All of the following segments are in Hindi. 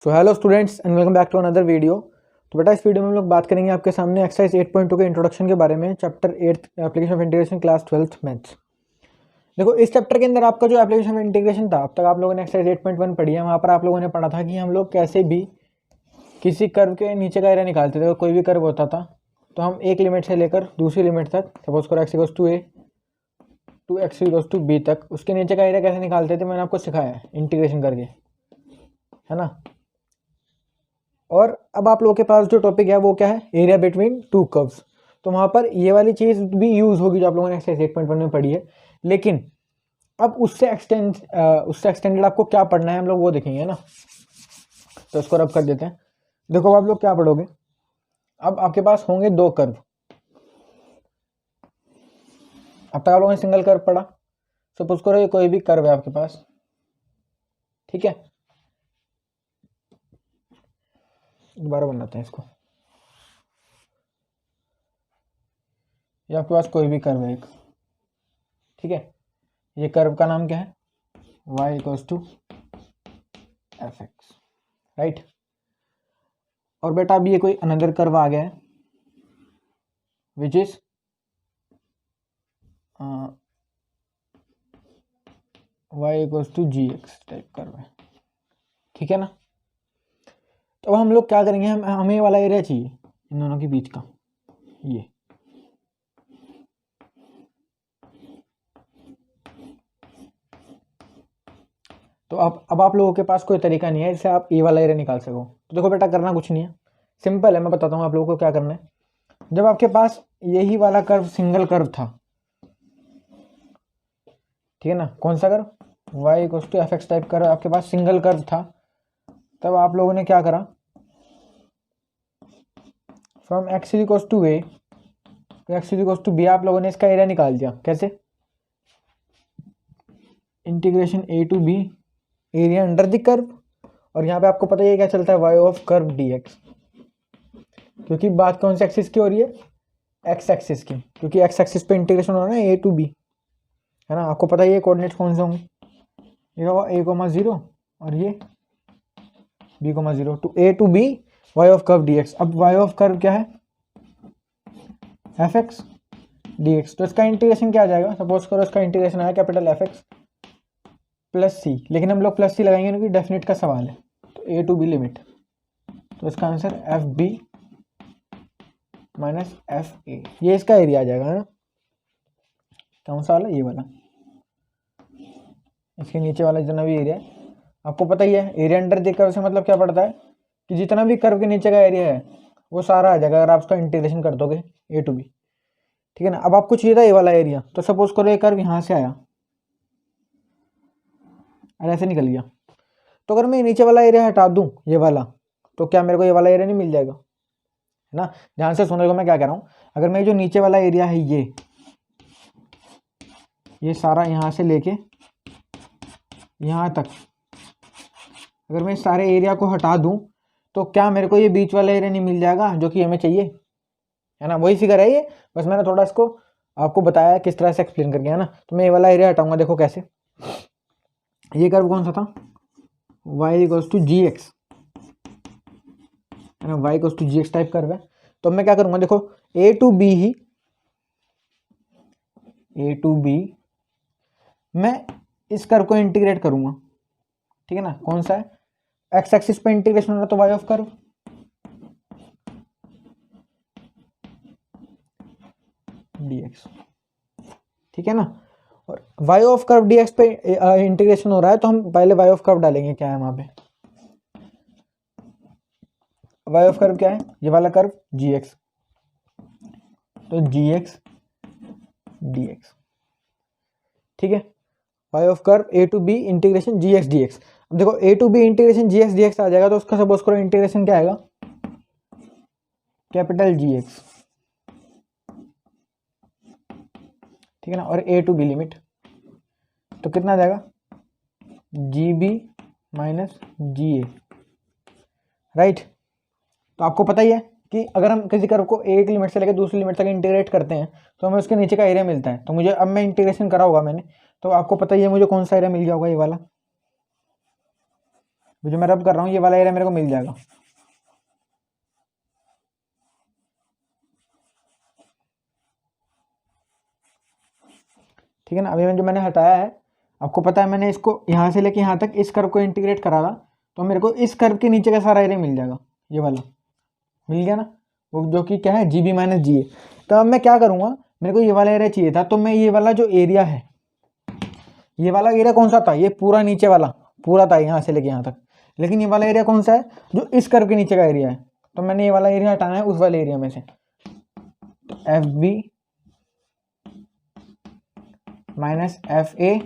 So hello students and welcome back to another video. तो बेटा इस वीडियो में हम लोग बात करेंगे आपके सामने एक्सरसाइज 8.2 के इंट्रोडक्शन के बारे में, chapter 8 application of integration class 12th maths. देखो इस चैप्टर के अंदर आपका जो एप्लीकेशन ऑफ इंटीग्रेशन था, अब तक आप लोगों ने एक्सरसाइज 8.1 पढ़ी है। वहाँ पर आप लोगों ने पढ़ा था कि हम लोग कैसे भी किसी कर्व के नीचे का एरिया निकालते थे। कोई भी कर्व होता था तो हम एक लिमिट से लेकर दूसरी लिमिट तक, सपोज करो x equals to a to x equals to b तक, उसके नीचे का एरिया कैसे निकालते थे मैंने आपको सिखाया है इंटीग्रेशन करके, है ना। और अब आप लोगों के पास जो टॉपिक है वो क्या है, एरिया बिटवीन टू कर्व्स। तो वहाँ पर ये वाली चीज़ भी यूज़ होगी जो आप लोगों ने एक्सरसाइज 8.1 में पढ़ी है। लेकिन अब उससे एक्सटेंडेड आपको क्या पढ़ना है हम लोग वो देखेंगे ना। तो इसको रब कर देते हैं। देखो अब आप लोग क्या पढ़ोगे, अब आपके पास होंगे दो कर्व। अब तक आप लोगों ने सिंगल कर्व पढ़ा। सपोज करो ये कोई भी कर्व है आपके पास, ठीक है। दोबारा बनाते हैं इसको। ये आपके पास कोई भी कर्व है एक, ठीक है। ये कर्व का नाम क्या है, y equals to f x, right. और बेटा अभी ये कोई अनदर कर्व आ गया है which is y equals to g x type curve है, ठीक है ना। तो अब हम लोग क्या करेंगे, हमें ये वाला एरिया चाहिए इन दोनों के बीच का, ये। तो अब आप लोगों के पास कोई तरीका नहीं है जिससे आप ये वाला एरिया निकाल सको। तो देखो बेटा करना कुछ नहीं है, सिंपल है। मैं बताता हूँ आप लोगों को क्या करना है। जब आपके पास यही वाला कर्व सिंगल कर्व था, ठीक है ना, कौन सा curve, y equals to f x type curve आपके पास सिंगल कर्व था, तब आप लोगों ने क्या करा, from x equals to a to x equals to b आप लोगों ने इसका एरिया निकाल दिया। कैसे, integration a to b area under the curve. और यहाँ पे आपको पता ही है क्या चलता है, y ऑफ कर्व dx, क्योंकि बात कौन से एक्सिस की हो रही है, x एक्सिस की, क्योंकि x एक्सिस पे इंटीग्रेशन हो रहा है a टू b, है ना। आपको पता ही है कोऑर्डिनेट्स कौन से होंगे, ये होगा a,0 और ये b,0 to a to b y of curve dx। अब y ऑफ कर्व क्या है, एफ एक्स dx। तो इसका इंटीग्रेशन क्या आ जाएगा, सपोज करो इसका इंटीग्रेशन आया कैपिटल एफ एक्स प्लस सी, लेकिन हम लोग प्लस सी लगाएंगे क्योंकि डेफिनेट का सवाल है। तो ए टू बी लिमिट, तो इसका answer f b minus f a, ये इसका एरिया आ जाएगा, है ना। कौन सा वाला, ये वाला, इसके नीचे वाला जितना भी एरिया है। आपको पता ही है एरिया अंडर द कर्व से मतलब क्या पड़ता है कि जितना भी कर्व के नीचे का एरिया है वो सारा आ जाएगा अगर आप उसका इंटीग्रेशन कर दोगे ए टू बी, ठीक है ना। अब आपको चाहिए था ये वाला एरिया, तो सपोज करो ये कर्व यहाँ से आया और ऐसे निकल गया। तो अगर मैं नीचे वाला एरिया हटा दूं ये वाला, तो क्या मेरे को ये वाला एरिया नहीं मिल जाएगा, है ना। ध्यान से सुनो, मैं क्या कह रहा हूँ। अगर मैं जो नीचे वाला एरिया है ये सारा यहाँ से लेके यहाँ तक, अगर मैं सारे एरिया को हटा दूं तो क्या मेरे को ये बीच वाला एरिया नहीं मिल जाएगा जो कि हमें चाहिए, है ना। वही फिगर है ये, बस मैंने थोड़ा इसको आपको बताया किस तरह से एक्सप्लेन करके, है ना। तो मैं ये वाला एरिया हटाऊंगा, देखो कैसे। ये कर्व कौन सा था, y equals to g x, है ना, y equals to g x type curve है। तो मैं क्या करूंगा, देखो a टू b ही, a टू b मैं इस कर्व को इंटीग्रेट करूंगा, ठीक है ना। कौन सा है, एक्स एक्सिस पे इंटीग्रेशन हो रहा तो y ऑफ कर्व, dx, ठीक है ना। और y ऑफ कर्व dx पे इंटीग्रेशन हो रहा है तो हम पहले y ऑफ कर्व डालेंगे, क्या है वहां पे, y ऑफ कर्व क्या है, ये वाला कर्व gx, तो gx dx, ठीक है। y of curve a to b integration gx dx। अब देखो a to b integration gx dx आ जाएगा, तो उसका सपोज करो इंटीग्रेशन क्या आएगा, कैपिटल gx, ठीक है ना। और a टू b लिमिट, तो कितना आ जाएगा, जी बी माइनस जी ए, राइट। तो आपको पता ही है कि अगर हम किसी कर्व को एक लिमिट से लेकर दूसरी लिमिट तक इंटीग्रेट करते हैं तो हमें उसके नीचे का एरिया मिलता है। तो मुझे अब मैं इंटीग्रेशन करा होगा मैंने, तो आपको पता ही है मुझे कौन सा एरिया मिल गया होगा, ये वाला, जो मैं रब कर रहा हूँ ये वाला एरिया मेरे को मिल जाएगा। ठीक है ना। अभी जो मैंने हटाया है, आपको पता है मैंने इसको यहाँ से लेके यहाँ तक इस कर्व को इंटीग्रेट करा था, तो मेरे को इस कर्व के नीचे का सारा एरिया मिल जाएगा, ये वाला मिल गया ना, वो जो कि क्या है जी बी माइनस जी ए। तो अब मैं क्या करूँगा, मेरे को ये वाला एरिया चाहिए था, तो मैं ये वाला जो एरिया है, ये वाला एरिया कौन सा था, ये पूरा नीचे वाला पूरा था यहाँ से लेके यहाँ तक, लेकिन ये वाला एरिया कौन सा है, जो इस कर्व के नीचे का एरिया है, तो मैंने ये वाला एरिया हटाना है उस वाले एरिया में से। तो f b minus f a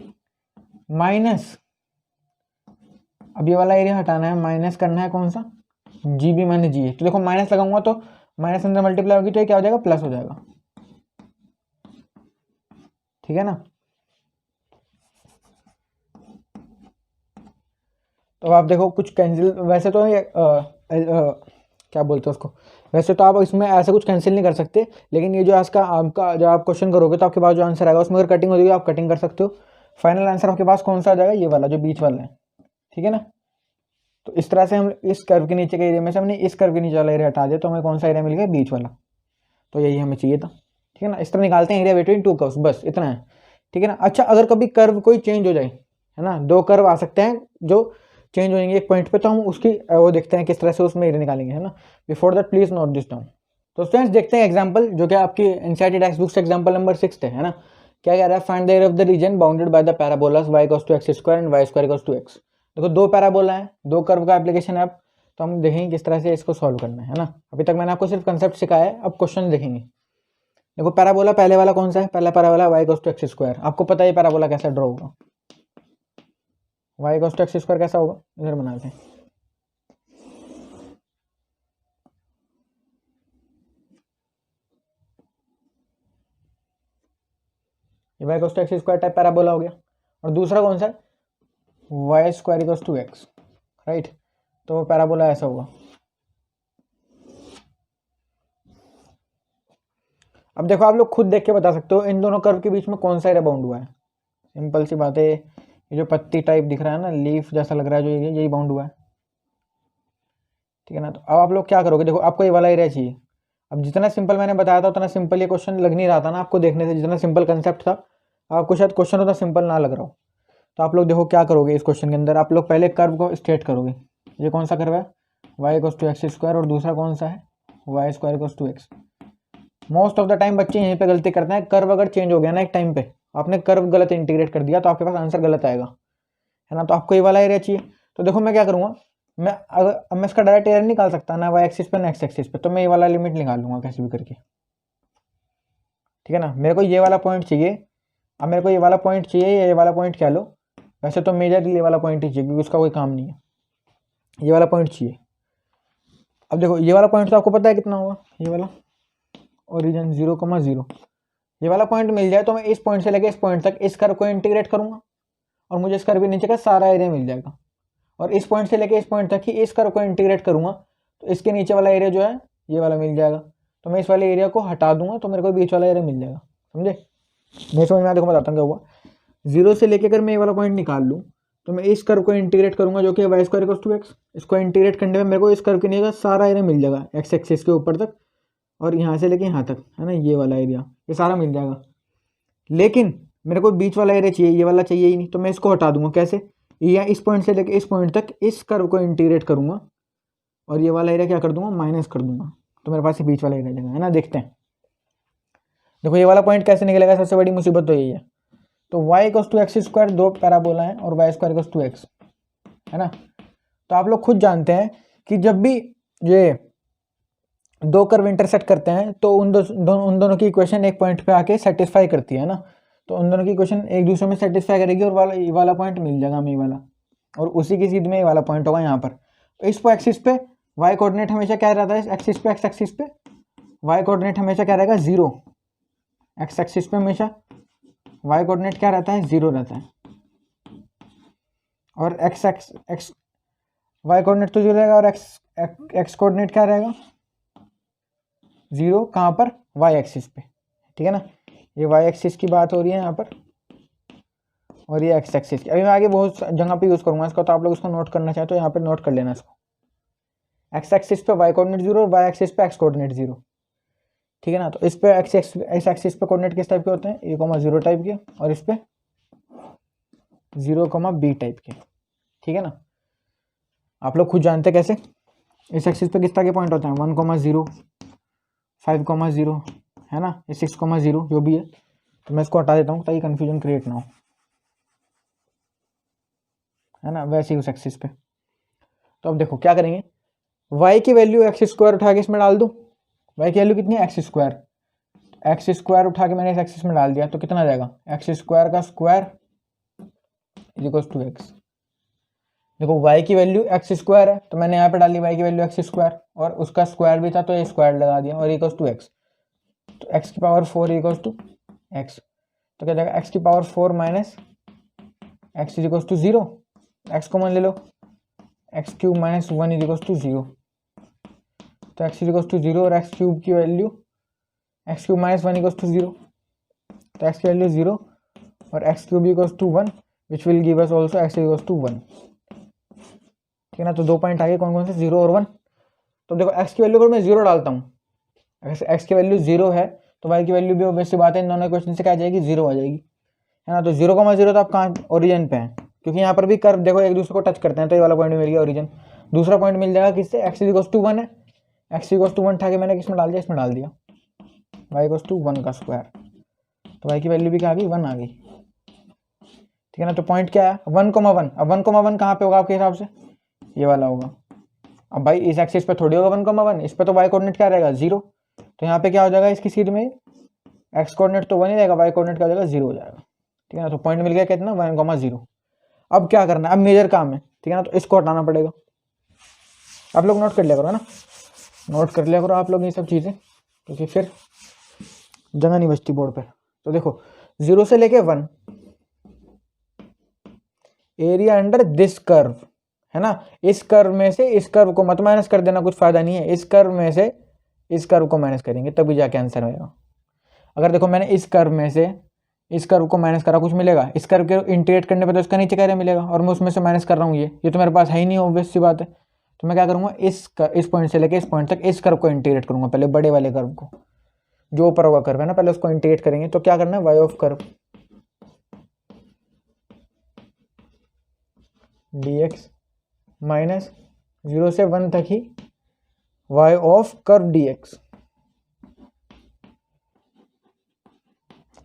minus, अब ये वाला एरिया हटाना है, माइनस करना है कौन सा, जी बी माइनस जी ए। तो देखो माइनस लगाऊंगा तो माइनस अंदर मल्टीप्लाई होगी तो ये क्या हो जाएगा, प्लस हो जाएगा। ठीक है ना। तो आप देखो कुछ कैंसिल, वैसे तो ये क्या बोलते हैं उसको, वैसे तो आप इसमें ऐसा कुछ कैंसिल नहीं कर सकते, लेकिन ये जो आपका जब आप क्वेश्चन करोगे तो आपके पास जो आंसर आएगा उसमें अगर कटिंग हो जाएगी आप कटिंग कर सकते हो। फाइनल आंसर आपके पास कौन सा आ जाएगा, ये वाला जो बीच वाला है। ठीक है ना। तो इस तरह से हम इस कर्व के नीचे के एरिया में से हमने इस कर्व के नीचे वाला एरिया हटा दिया, तो हमें कौन सा एरिया मिल गया, बीच वाला। तो यही हमें चाहिए था। ठीक है ना। इस तरह निकालते हैं एरिया बिटवीन टू कर्व्स, बस इतना है। ठीक है ना। अच्छा, अगर कभी कर्व कोई चेंज हो जाए, है ना, दो कर्व आ सकते हैं जो चेंज हो जाएंगे एक पॉइंट पे, तो हम उसकी वो देखते हैं किस तरह से उसमें एरिया निकालेंगे, है ना। Before that please note this down. तो स्टूडेंट्स देखते हैं एग्जांपल, जो कि आपकी एनसीईआरटी टेक्स्ट बुक से एग्जांपल नंबर 6 है ना। क्या कह रहा है, find the area of the region bounded by the parabolas y equals to x square and y square equals to x। देखो दो पैराबोला है, दो कर्व का एप्लीकेशन है, अब तो हम देखेंगे किस तरह से इसको सॉल्व करना है ना। अभी तक मैंने आपको सिर्फ कंसेप्ट सिखाया है, अब क्वेश्चन देखेंगे। देखो पैराबोला पहले वाला कौन सा है, पहला parabola y equals to x square. आपको पता है ये पैराबोला कैसा ड्रॉ होगा, y equals to x square कैसा होगा, इधर बनाते हैं। ये y equals to x square type parabola हो गया। और दूसरा कौन सा है, y square equals to x, right. तो वो पैराबोला ऐसा होगा। अब देखो आप लोग खुद देख के बता सकते हो इन दोनों कर्व के बीच में कौन सा एरिया बाउंड हुआ है। सिंपल सी बात है, ये जो पत्ती टाइप दिख रहा है ना, लीफ जैसा लग रहा है जो, यही बाउंड हुआ है। ठीक है ना। तो अब आप लोग क्या करोगे, देखो आपको ये वाला एरिया चाहिए। अब जितना सिंपल मैंने बताया था उतना सिंपल ये क्वेश्चन लग नहीं रहा था ना आपको देखने से, जितना सिंपल कंसेप्ट था आपको शायद क्वेश्चन उतना सिंपल ना लग रहा हो। तो आप लोग देखो क्या करोगे, इस क्वेश्चन के अंदर आप लोग पहले कर्व को स्ट्रेट करोगे। ये कौन सा कर्व है, y equals to x square, और दूसरा कौन सा है, y square equals to x. Most of the time बच्चे यहीं पे गलती करते हैं, कर्व अगर चेंज हो गया ना एक टाइम पे, आपने कर्व गलत इंटीग्रेट कर दिया तो आपके पास आंसर गलत आएगा, है ना। तो आपको ये वाला एरिया चाहिए। तो देखो मैं क्या करूँगा, मैं अगर अब मैं इसका डायरेक्ट एरिया निकाल सकता ना y एक्सिस पे ना x एक्सिस पे, तो मैं ये वाला लिमिट निकाल लूँगा कैसे भी करके। ठीक है ना। मेरे को ये वाला पॉइंट चाहिए, अब मेरे को ये वाला पॉइंट चाहिए, ये वाला पॉइंट क्या लो, वैसे तो मेजरली ये वाला पॉइंट ही चाहिए क्योंकि उसका कोई काम नहीं है, ये वाला पॉइंट चाहिए। अब देखो ये वाला पॉइंट तो आपको पता है कितना होगा, ये वाला ओरिजिन 0,0, ये वाला पॉइंट मिल जाए तो मैं इस पॉइंट से लेके इस पॉइंट तक इस कर्व को इंटीग्रेट करूंगा और मुझे इस कर्व के नीचे का सारा एरिया मिल जाएगा। और इस पॉइंट से लेके इस पॉइंट तक ही इस कर्व को इंटीग्रेट करूंगा तो इसके नीचे वाला एरिया जो है ये वाला मिल जाएगा। तो मैं इस वाले एरिया को हटा दूंगा तो मेरे को बीच वाला एरिया मिल जाएगा, समझे। नहीं समझ में आया, देखो बताता हूँ क्या हुआ। 0 से लेके अगर मैं ये वाला पॉइंट निकाल लूँ तो मैं इस कर्व को इंटीग्रेट करूंगा जो कि y square equals to x. इसको इंटीग्रेट करने में मेरे को इस कर्व के नीचे का सारा एरिया मिल जाएगा x एक्सिस के ऊपर तक, और यहाँ से लेके यहाँ तक, है ना, ये वाला एरिया ये सारा मिल जाएगा। लेकिन मेरे को बीच वाला एरिया चाहिए, ये वाला चाहिए ही नहीं, तो मैं इसको हटा दूंगा कैसे, या इस पॉइंट से लेके इस पॉइंट तक इस कर्व को इंटीग्रेट करूंगा और ये वाला एरिया क्या कर दूंगा, माइनस कर दूंगा, तो मेरे पास ये बीच वाला एरिया है ना। देखते हैं, देखो ये वाला पॉइंट कैसे निकलेगा, सबसे बड़ी मुसीबत तो यही है। तो y equals to x square, दो पैराबोला है, और y square equals to x, है ना। तो आप लोग खुद जानते हैं कि जब भी ये दो कर्व इंटरसेक्ट करते हैं तो उन दोनों की इक्वेशन एक पॉइंट पे आके सेटिस्फाई करती है ना। तो उन दोनों की इक्वेशन एक दूसरे में सेटिस्फाई करेगी और ये वाला पॉइंट मिल जाएगा हमें, ये वाला, और उसी की सीध में ये वाला पॉइंट होगा यहाँ पर। तो इस एक्सिस पे y कोऑर्डिनेट हमेशा क्या रहता है, इस एक्सिस पे x एक्सिस पे y कोऑर्डिनेट हमेशा क्या रहेगा, 0। x एक्सिस पे हमेशा y कोऑर्डिनेट क्या रहता है, 0 रहता है, और x y कोऑर्डिनेट तो 0 रहेगा और x कोऑर्डिनेट क्या रहेगा, 0 कहाँ पर, y एक्सिस पे। ठीक है ना, ये y एक्सिस की बात हो रही है यहाँ पर, और ये एक्स एक्सिस की। अभी मैं आगे बहुत जगह पे यूज़ करूँगा इसका, तो आप लोग इसको नोट करना चाहें तो यहाँ पे नोट कर लेना इसको। एक्स एक्सिस पे वाई कोऑर्डिनेट 0 और वाई एक्सिस पे एक्स कोऑर्डिनेट 0, ठीक है ना। तो इस पे एक्स एक्सिस पे कोऑर्डिनेट किस टाइप के होते हैं, a,0 टाइप के, और इस पे 0,b टाइप के, ठीक है ना। आप लोग खुद जानते हैं कैसे। इस एक्सिस पे किस तरह के पॉइंट होते हैं, 1,0, 5,0, है ना, ये 6,0 जो भी है। तो मैं इसको हटा देता हूँ ताकि कंफ्यूजन क्रिएट ना हो, है ना। वैसे ही उस एक्सिस पे। तो अब देखो क्या करेंगे, y की वैल्यू एक्स स्क्वायर उठा के इसमें डाल दूँ। y की वैल्यू कितनी है, एक्स स्क्वायर उठा के मैंने इस एक्सिस में डाल दिया, तो कितना आ जाएगा, एक्स स्क्वायर का स्क्वायर इक्वल्स टू एक्स। देखो y की वैल्यू एक्स स्क्वायर है, तो मैंने यहाँ पे डाली y की वैल्यू एक्स स्क्वायर, और उसका स्क्वायर भी था तो ये स्क्वायर लगा दिया, और इक्वल्स टू एक्स। तो एक्स की पावर 4 इक्वल्स टू एक्स, तो क्या जाएगा, एक्स की power 4 minus x is equals to 0, x common ले लो, x cube minus 1 is equals to 0। तो एक्स इज इक्वल्स टू 0 और एक्स क्यूब की value x cube minus 1 equals to 0, तो एक्स की वैल्यू 0 और x cube equals to 1 which will give us also x equals to 1, ठीक है ना। तो 2 पॉइंट आगे कौन कौन से, 0 और 1। तो देखो एक्स की वैल्यू को मैं 0 डालता हूँ, अगर एक्स की वैल्यू 0 है तो वाई की वैल्यू भी ऑब्वियस सी बात है, इन दोनों क्वेश्चन से क्या आ जाएगी, 0 आ जाएगी, है ना। तो 0,0 तो आप कहाँ, ओरिजिन पे हैं, क्योंकि यहाँ पर भी कर्व देखो एक दूसरे को टच करते हैं, तो ये वाला पॉइंट मिल गया ओरिजिन। दूसरा पॉइंट मिल जाएगा किससे, एक्स इक्वल्स टू 1 है, एक्स इक्वल्स टू 1 उठा के मैंने किसमें डाल दिया, इसमें डाल दिया, वाई इक्वल्स टू 1 का स्क्वायर, तो वाई की वैल्यू भी क्या आ गई, 1 आ गई, ठीक है ना। तो पॉइंट क्या है, 1,1। अब 1,1 कहाँ पे होगा आपके हिसाब से, ये वाला होगा। अब भाई इस एक्सिस पे थोड़ी होगा 1,1, इस पे तो वाई कोऑर्डिनेट क्या रहेगा, 0। तो यहाँ पे क्या हो जाएगा, इसकी सीध में एक्स कोऑर्डिनेट तो 1 ही रहेगा, वाई कोऑर्डिनेट क्या हो जाएगा, 0 हो जाएगा, ठीक है ना। तो पॉइंट मिल गया कितना, 1,0। अब क्या करना है, अब मेजर काम है, ठीक है ना। तो इसको हटाना पड़ेगा, आप लोग नोट कर लिया करो, है ना, नोट कर लिया करो आप लोग ये सब चीज़ें, क्योंकि फिर जगह नहीं बचती बोर्ड पे। तो देखो 0 से लेके 1, एरिया अंडर दिस कर्व, है ना। इस कर्व में से इस कर्व को मत माइनस कर देना, कुछ फायदा नहीं है। इस कर्व में से इस कर्व को माइनस करेंगे तभी जाके आंसर आएगा। अगर देखो मैंने इस कर्व में से इस कर्व को माइनस करा, कुछ मिलेगा, इस कर्व के इंटीग्रेट करने पर तो इसका नीचे क्या मिलेगा, और मैं उसमें से माइनस कर रहा हूँ, ये तो मेरे पास है ही नहीं, ऑब्वियस सी बात है। तो मैं क्या करूँगा, इस पॉइंट से लेके इस पॉइंट तक इस कर्व को इंटीग्रेट करूँगा, पहले बड़े वाले कर्व को, जो ऊपर होगा कर्व है ना, पहले उसको इंटीग्रेट करेंगे। तो क्या करना है, y of curve dx minus 0 से 1 तक ही y ऑफ कर्व dx।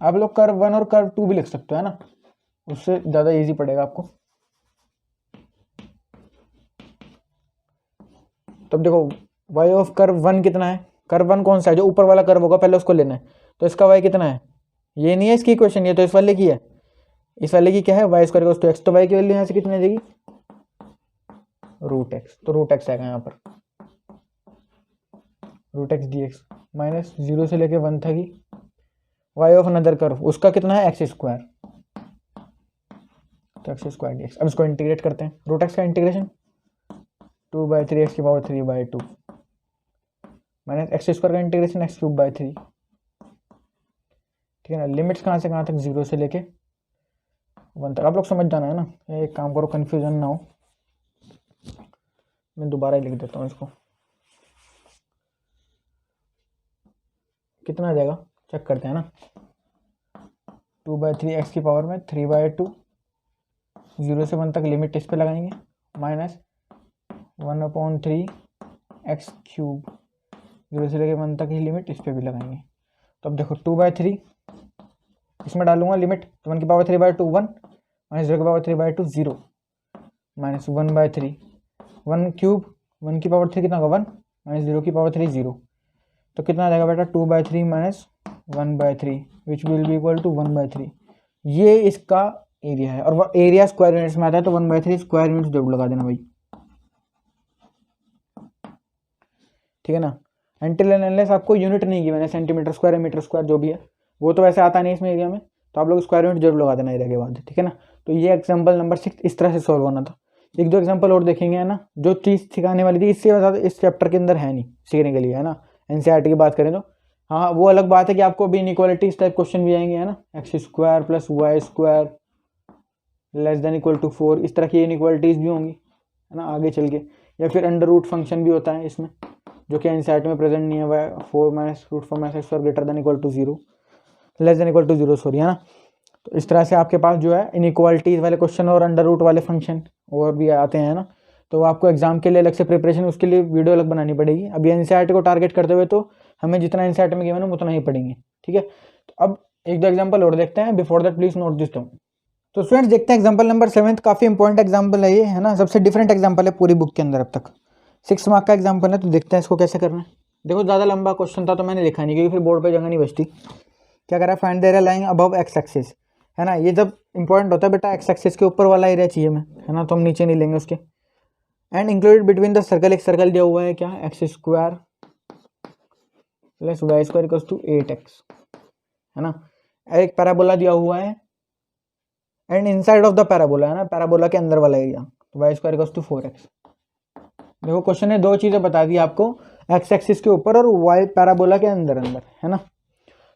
आप लोग कर्व 1 और कर्व 2 भी लिख सकते हो, है ना, उससे ज़्यादा इजी पड़ेगा आपको। तो अब देखो y ऑफ कर्व 1 कितना है, कर्व 1 कौन सा है, जो ऊपर वाला कर्व होगा पहले उसको लेना है। तो इसका y कितना है, ये नहीं है इसकी इक्वेशन, ये तो इस वाले की है। इस वाले की क्या है, y square equals to x. तो y की वैल्यू यहाँ से कितनी आ जाएगी, √x। तो √x आएगा यहाँ पर, √x dx माइनस 0 से लेके 1 तक ही y ऑफ अनदर कर्व, उसका कितना है, एक्स स्क्वायर, तो एक्स स्क्वायर dx। अब इसको इंटीग्रेट करते हैं, √x का इंटीग्रेशन 2/3 x की पावर 3/2 माइनस एक्स स्क्वायर का इंटीग्रेशन x³ 3, ठीक है ना। लिमिट्स कहाँ से कहाँ तक, 0 से लेके 1 तक। आप लोग समझ जाना है ना, एक काम करो कन्फ्यूजन ना हो, मैं दोबारा ही लिख देता हूँ इसको। कितना आ जाएगा चेक करते हैं ना, 2/3 x की पावर में 3/2, 0 से 1 तक लिमिट इस पे लगाएंगे, माइनस 1/3 x³ 0 से लेके 1 तक ही लिमिट इस पे भी लगाएंगे। तो अब देखो 2/3 इसमें डालूंगा लिमिट, तो 1 की पावर 3/2 1 माइनस 0 की पावर 3/2 0 माइनस 1/3 1³ 1 की पावर 3 कितना होगा 1 माइनस 0 की पावर 3 0। तो कितना आ जाएगा बेटा, 2/3 minus 1/3 which will be equal to 1/3। ये इसका एरिया है, और वो एरिया स्क्वायर यूनिट्स में आता है, तो 1/3 स्क्वायर यूनिट्स जरूर लगा देना भाई, ठीक है ना। एंटिल एंड अनलेस आपको यूनिट नहीं की मैंने, सेंटीमीटर स्क्वायर या मीटर स्क्वायर जो भी है, वो तो वैसे आता नहीं इसमें एरिया में, तो आप लोग स्क्वायर यूनिट जरूर लगा देना एरिया के बाद, ठीक है ना। तो ये एग्जाम्पल नंबर 6 इस तरह से सॉल्व होना था। एक दो एग्जाम्पल और देखेंगे, है ना, जो चीज़ सिखाने वाली थी इससे ज़्यादा इस चैप्टर के अंदर है नहीं सीखने के लिए, है ना। एनसीईआरटी की बात करें तो हाँ, वो अलग बात है कि आपको भी इनइक्वालिटी इस टाइप क्वेश्चन भी आएंगे, है ना, x² + y² less than equal to 4, इस तरह की इनइक्वालिटीज़ भी होंगी, है ना, आगे चल के। या फिर अंडर रूट फंक्शन भी होता है इसमें, जो कि इनसाइड में प्रेजेंट नहीं है, वह 4 minus root 4 minus x greater than equal to 0, less than equal to 0 sorry, है ना। तो इस तरह से आपके पास जो है इनइक्वालिटीज़ वाले क्वेश्चन और अंडर रूट वाले फंक्शन और भी आते हैं ना। तो आपको एग्जाम के लिए अलग से प्रिपरेशन, उसके लिए वीडियो अलग बनानी पड़ेगी। अब ये एनसीईआरटी को टारगेट करते हुए तो हमें जितना एनसीईआरटी में गिवन है उतना ही पढ़ेंगे, ठीक है। तो अब एक दो एग्जाम्पल और देखते हैं, before that please note this down. तो स्टूडेंट्स देखते हैं एग्जाम्पल नंबर 7, काफ़ी इंपॉर्टेंट एग्जाम्पल है ये, है ना, सबसे डिफरेंट एग्जाम्पल है पूरी बुक के अंदर अब तक। 6 मार्क का एग्जाम्पल है, तो देखते हैं इसको कैसे करना है। देखो ज़्यादा लंबा क्वेश्चन था तो मैंने लिखा नहीं, क्योंकि फिर बोर्ड पर जगह नहीं बचती। क्या करा, find the area lying above x axis, है ना। ये जब इंपॉर्टेंट होता है बेटा, एक्स एक्सिस के ऊपर वाला एरिया चाहिए हमें, है ना, तो हम नीचे नहीं लेंगे उसके। And included between the circle, एक सर्कल दिया हुआ है क्या, x square plus y square equals to 8x, है ना। एक पैराबोला दिया हुआ है and inside of the parabola, है ना, पैराबोला के अंदर वाला एरिया, तो Y square equals to 4x। देखो क्वेश्चन ने दो चीज़ें बता दी आपको, एक्स एक्सिस के ऊपर और वाई पैराबोला के अंदर अंदर, है ना।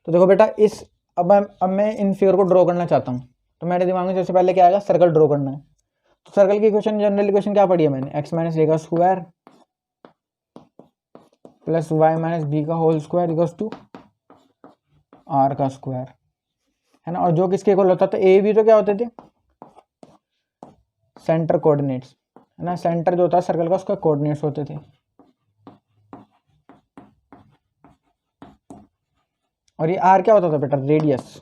तो देखो बेटा, इस अब मैं इन फिगर को ड्रॉ करना चाहता हूँ, तो मेरे दिमाग में सबसे पहले क्या आएगा, सर्कल ड्रॉ करना है। तो सर्कल की इक्वेशन, जनरल इक्वेशन क्या पढ़ी है मैंने, एक्स माइनस ए का square plus y minus b का whole square equals to r का स्क्वायर, है ना। और जो किसके इक्वल होता था, ए बी, तो क्या होते थे, सेंटर कोऑर्डिनेट्स, है ना। सेंटर जो होता है सर्कल का, उसका कोऑर्डिनेट्स होते थे। और ये आर क्या होता था बेटा, रेडियस,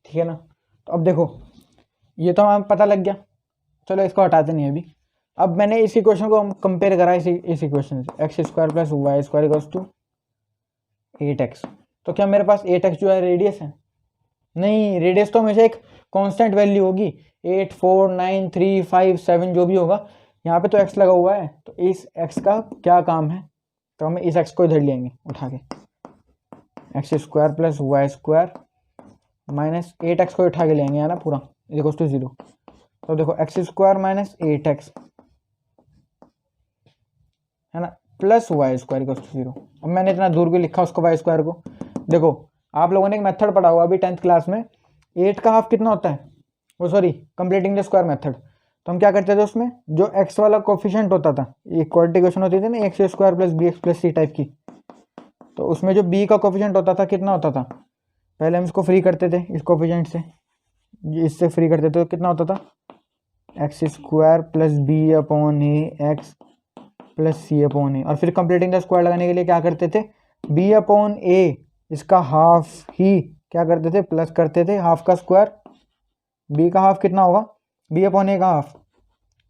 ठीक है ना। तो अब देखो, ये तो हमें पता लग गया, चलो इसको हटाते नहीं अभी। अब मैंने इस इक्वेशन को कंपेयर करा इस इक्वेशन से, x square plus y square equals to 8x। तो क्या मेरे पास 8x जो है रेडियस है, नहीं, रेडियस तो हमेशा एक कांस्टेंट वैल्यू होगी, 8 4 9 3 5 7 जो भी होगा। यहाँ पे तो x लगा हुआ है, तो इस x का क्या काम है, तो हमें इस x को इधर लेंगे उठा के, x square plus y square minus 8x को उठा के लेंगे, है ना, पूरा इक्वल्स टू 0। तो देखो एक्स स्क्वायर माइनस 8x, है ना, plus y square equals to 0। अब मैंने इतना दूर भी लिखा उसको, वाई स्क्वायर को। देखो आप लोगों ने एक मेथड पढ़ा हुआ अभी 10th क्लास में, 8 का हाफ कितना होता है, वो sorry completing the square method. तो हम क्या करते थे उसमें, जो एक्स वाला कोफिशिएंट होता था, इक्वालिटी इक्वेशन होती थी ना, x square plus b x plus c type की, तो उसमें जो बी का कोफिशिएंट होता था कितना होता था, पहले हम इसको फ्री करते थे इस कोफिशिएंट से, इससे फ्री करते थे, तो कितना होता था, x square plus b upon a x plus c upon a. और फिर कंप्लीटिंग द स्क्वायर लगाने के लिए क्या करते थे, बी अपॉन ए इसका हाफ ही क्या करते थे, प्लस करते थे हाफ का स्क्वायर, बी का हाफ कितना होगा, बी अपॉन ए का हाफ,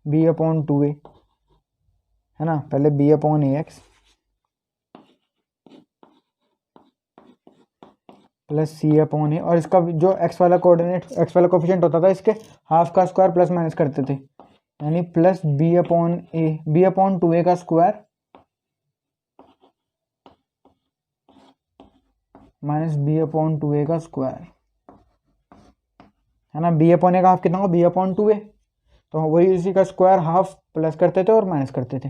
बी अपॉन 2a, है ना। पहले B upon a x plus c upon a, और इसका जो एक्स वाला कोऑर्डिनेट, एक्स वाला कोफिशिएंट होता था, इसके हाफ का स्क्वायर प्लस माइनस करते थे, यानी प्लस बी अपॉन ए, बी अपॉन 2a का square minus B upon 2a का स्क्वायर, है ना। बी अपॉन ए का हाफ कितना होगा, बी अपॉन 2a, तो वही उसी का स्क्वायर हाफ प्लस करते थे और माइनस करते थे,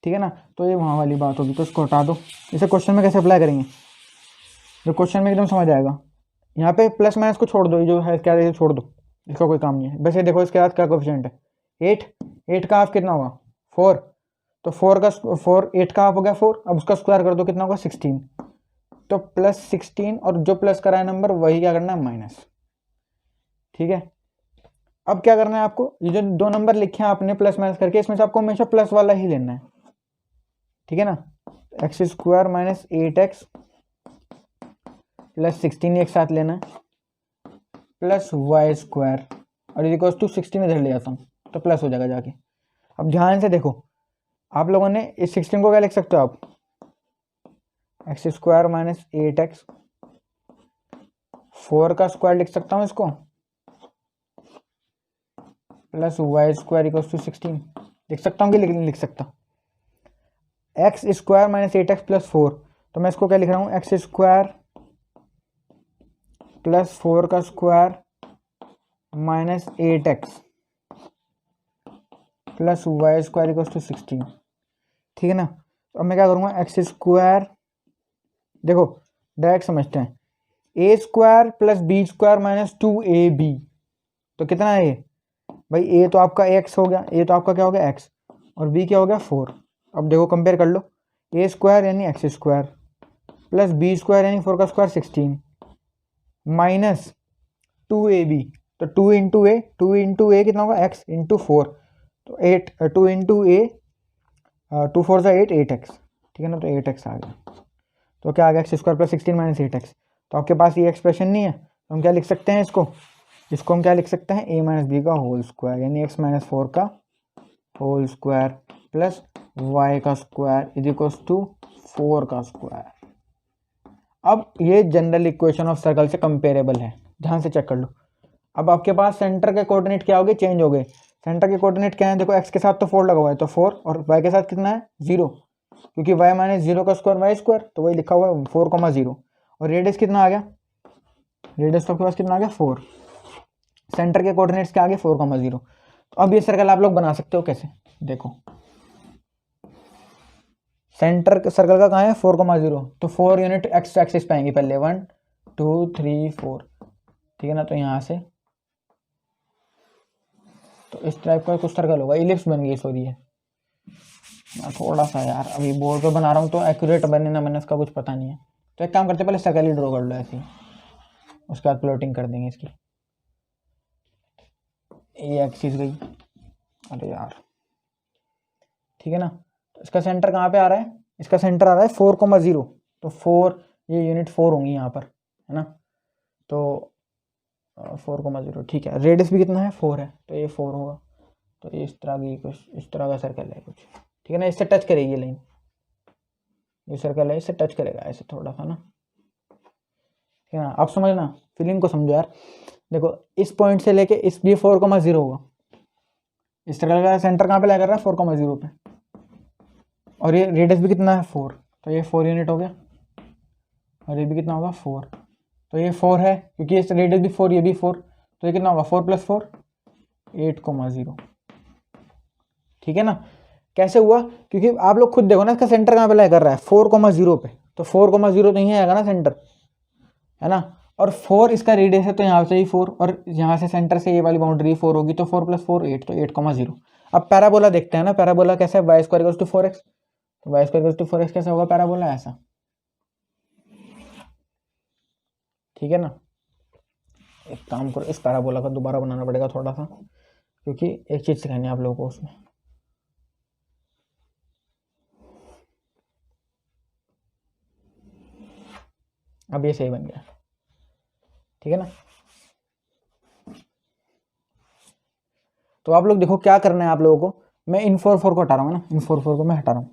ठीक है ना। तो ये वहाँ वाली बात होगी, तो इसको हटा दो। इसे क्वेश्चन में कैसे अप्लाई करेंगे, जो क्वेश्चन में एकदम समझ आएगा। यहाँ पे प्लस माइनस को छोड़ दो, ये जो है क्या है छोड़ दो, इसका कोई काम नहीं है। वैसे देखो इसके बाद क्या कोफिशिएंट है, 8 का हाफ कितना होगा, 4, तो 8 का हाफ हो गया 4, अब उसका स्क्वायर कर दो, कितना होगा 16, तो प्लस 16, और जो प्लस करा है नंबर वही क्या करना है, माइनस, ठीक है। अब क्या करना है आपको, ये जो दो नंबर लिखे हैं आपने प्लस माइनस करके, इसमें से आपको हमेशा प्लस वाला ही लेना है, ठीक है ना। X square minus 8x plus 16 एक साथ लेना है, प्लस वाई स्क्वायर, और इक्वल्स टू 16 इधर ले जाता हूँ तो प्लस हो जाएगा जाके। अब ध्यान से देखो, आप लोगों ने इस 16 को क्या लिख सकते हो आप, एक्स स्क्वायर माइनस 8x, 4 का स्क्वायर लिख सकता हूँ इसको, plus y square equals to 16 लिख सकता हूँ कि लिख सकता, x square minus 8x plus 4, तो मैं इसको क्या लिख रहा हूँ, एक्स स्क्वायर प्लस 4 का square minus 8x plus y square equals to 16, ठीक है ना। तो अब मैं क्या करूँगा, एक्स स्क्वायर, देखो डायरेक्ट समझते हैं, a square plus b square minus 2ab, तो कितना है ये भाई, ए तो आपका x हो गया, ए तो आपका क्या हो गया x, और b क्या हो गया 4। अब देखो कंपेयर कर लो, ए स्क्वायर यानी x square plus b square यानी 4 का स्क्वायर 16 माइनस 2ab, तो 2 इंटू ए कितना होगा x इंटू 4, तो 8, 2 इंटू ए 2 4 सा 8, 8x, ठीक है ना, तो 8x आ गया। तो क्या आ गया, x square plus 16 minus 8x। तो आपके पास ये एक्सप्रेशन नहीं है, तो हम क्या लिख सकते हैं इसको हम क्या लिख सकते हैं, a माइनस बी का होल स्क्वायर यानी x माइनस 4 का होल स्क्वायर प्लस y का स्क्वायर इज इक्वल्स टू 4 का स्क्वायर। अब ये जनरल इक्वेशन ऑफ सर्कल से कंपेरेबल है, ध्यान से चेक कर लो। अब आपके पास सेंटर के कोऑर्डिनेट क्या हो गए, चेंज हो गए। सेंटर के कोऑर्डिनेट क्या है, देखो x के साथ तो 4 लगा हुआ है, तो 4, और y के साथ कितना है 0, क्योंकि y माइनस 0 का स्क्वायर y स्क्वायर, तो वही लिखा हुआ है 4,0। और रेडियस कितना आ गया, रेडियस तो आपके पास कितना आ गया 4, सेंटर के कोऑर्डिनेट्स क्या आ गए 4,0। तो अब ये सर्कल आप लोग बना सकते हो कैसे, देखो सेंटर सर्कल का कहाँ है 4,0, तो 4 यूनिट एक्स एक्सिस पे आएंगे पहले, 1 2 3 4, ठीक है ना। तो यहाँ से तो इस टाइप का कुछ सर्कल होगा, इलिप्स बन गई, सॉरी है मैं थोड़ा सा यार अभी बोर्ड पे बना रहा हूँ तो एक्यूरेट बने ना बने इसका कुछ पता नहीं है। तो एक काम करते हैं, पहले सर्कल ही ड्रॉ कर लो ऐसे ही, उसके बाद प्लॉटिंग कर देंगे इसकी। ये एक्सिस गई, अरे यार ठीक है ना। तो इसका सेंटर कहाँ पे आ रहा है, इसका सेंटर आ रहा है 4,0, तो 4 ये यूनिट 4 होंगी यहाँ पर, है ना। तो 4,0 ठीक है। रेडियस भी कितना है 4 है, तो ये 4 होगा। तो इस तरह की कुछ इस तरह का सर्कल है कुछ, ठीक है ना। इससे टच करेगी ये लाइन, ये सर्कल है इससे टच करेगा ऐसे थोड़ा सा ना, ठीक है ना। आप समझना, फीलिंग को समझो यार। देखो इस पॉइंट से लेके इस भी 4,0 होगा, इस सर्कल का सेंटर कहाँ पे लगा रहा है 4,0 पे, और ये रेडियस भी कितना है 4, तो ये 4 यूनिट हो गया, और ये भी कितना होगा 4, तो ये 4 है क्योंकि इस रेडियस भी 4 ये भी 4, तो ये कितना होगा 4 + 4 8,0, ठीक है ना। कैसे हुआ, क्योंकि आप लोग खुद देखो ना इसका सेंटर कहाँ पे लाई कर रहा है 4,0 पे, तो 4,0 तो यहीं आएगा ना सेंटर, है ना। और 4 इसका रेडियस है, तो यहाँ से ही 4, और यहाँ से सेंटर से ये वाली बाउंड्री 4 होगी, तो 4 + 4 8, तो 8,0। अब पैराबोला देखते हैं ना, पैराबोला कैसा है, y² = 4x, तो y² = 4x कैसे होगा पैराबोला, ऐसा, ठीक है ना। एक काम करो, इस पैराबोला का दोबारा बनाना पड़ेगा थोड़ा सा, क्योंकि एक चीज सिखानी है आप लोगों को उसमें। अब ये सही बन गया, ठीक है ना। तो आप लोग देखो क्या करना है आप लोगों को, मैं इन 4 4 को हटा रहा हूँ ना, इन 4 4 को मैं हटा रहा हूँ।